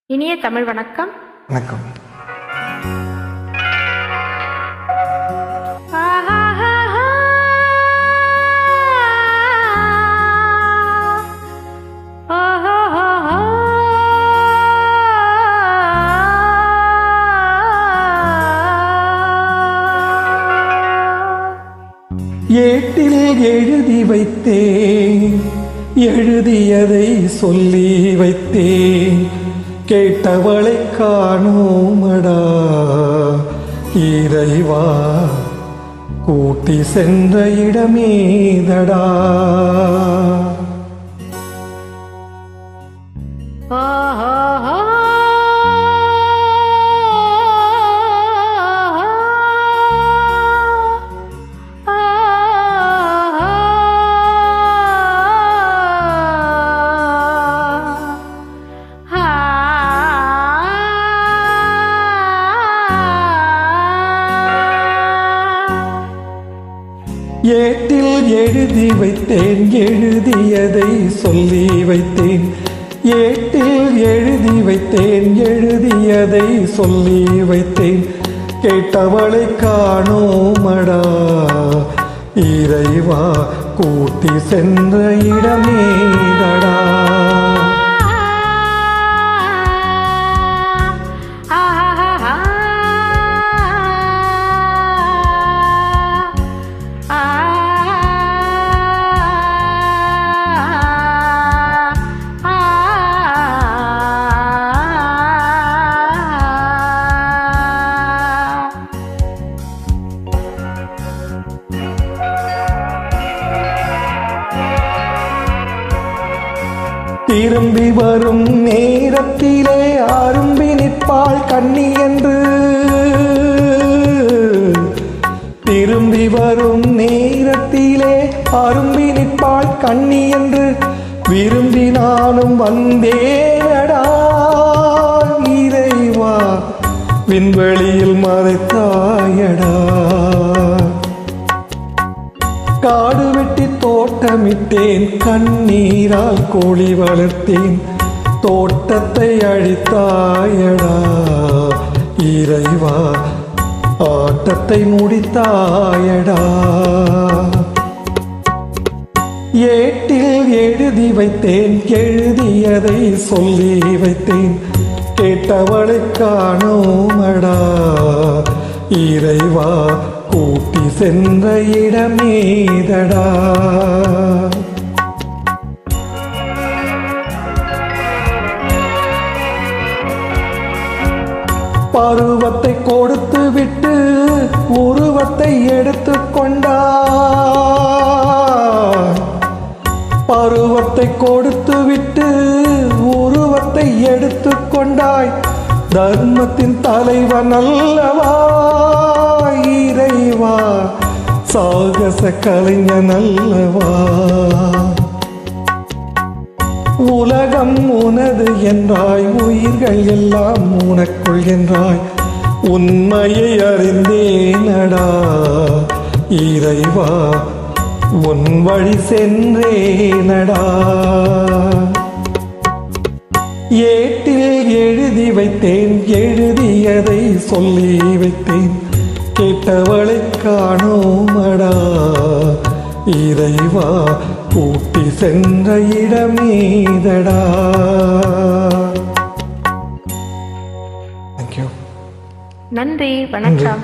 இனிய தமிழ் வணக்கம். வணக்கம். ஏட்டில் எழுதி வைத்தேன், எழுதியதை சொல்லி வைத்தேன், கேட்டவளை காணோமடா இறைவா, கூட்டி சென்ற இடமேதடா. ஏட்டில் எழுதி வைத்தேன், எழுதியதை சொல்லி வைத்தேன், ஏட்டில் எழுதி வைத்தேன், எழுதியதை சொல்லி வைத்தேன், கேட்டவளை காணோமடா இறைவா, கூட்டி சென்ற இடமேதடா. திரும்பி வரும் நேரத்திலே அரும்பி நிற்பாள் கண்ணி என்று, திரும்பி வரும் நேரத்திலே அரும்பி நிற்பாள் கண்ணி என்று, விரும்பி நானும் வந்தேனடா இறைவா, விண்வெளியில் மறைத்தாயடா. காடு வெட்டி தோட்டமிட்டேன், கண்ணீரால் கோழி வளர்த்தேன், தோட்டத்தை அழித்தாயடா இறைவா, ஆட்டத்தை முடித்தாயடா. ஏட்டில் எழுதி வைத்தேன், எழுதியதை சொல்லி வைத்தேன், கேட்டவளை காணோமடா இறைவா, கூட்டி சென்ற இடமேதடா. பருவத்தை கொடுத்து விட்டு உருவத்தை எடுத்து கொண்டாய், பருவத்தை கொடுத்து விட்டு உருவத்தை எடுத்து கொண்டாய், தர்மத்தின் தலைவன் அல்லவா இறைவா, சாகச கலைஞன் அல்லவா. உலகம் உனது என்றாய், உயிர்கள் எல்லாம் உனக்குள் என்றாய், உண்மையை அறிந்தேனடா இறைவா, உன் வழி சென்றேனடா. ஏட்டில் எழுதி வைத்தேன், எழுதியதை சொல்லி வைத்தேன், கேட்டவளை காணோமடா இறைவா, கூட்டி சென்ற இடமேதடா. தேங்க்யூ. நன்றி, வணக்கம்.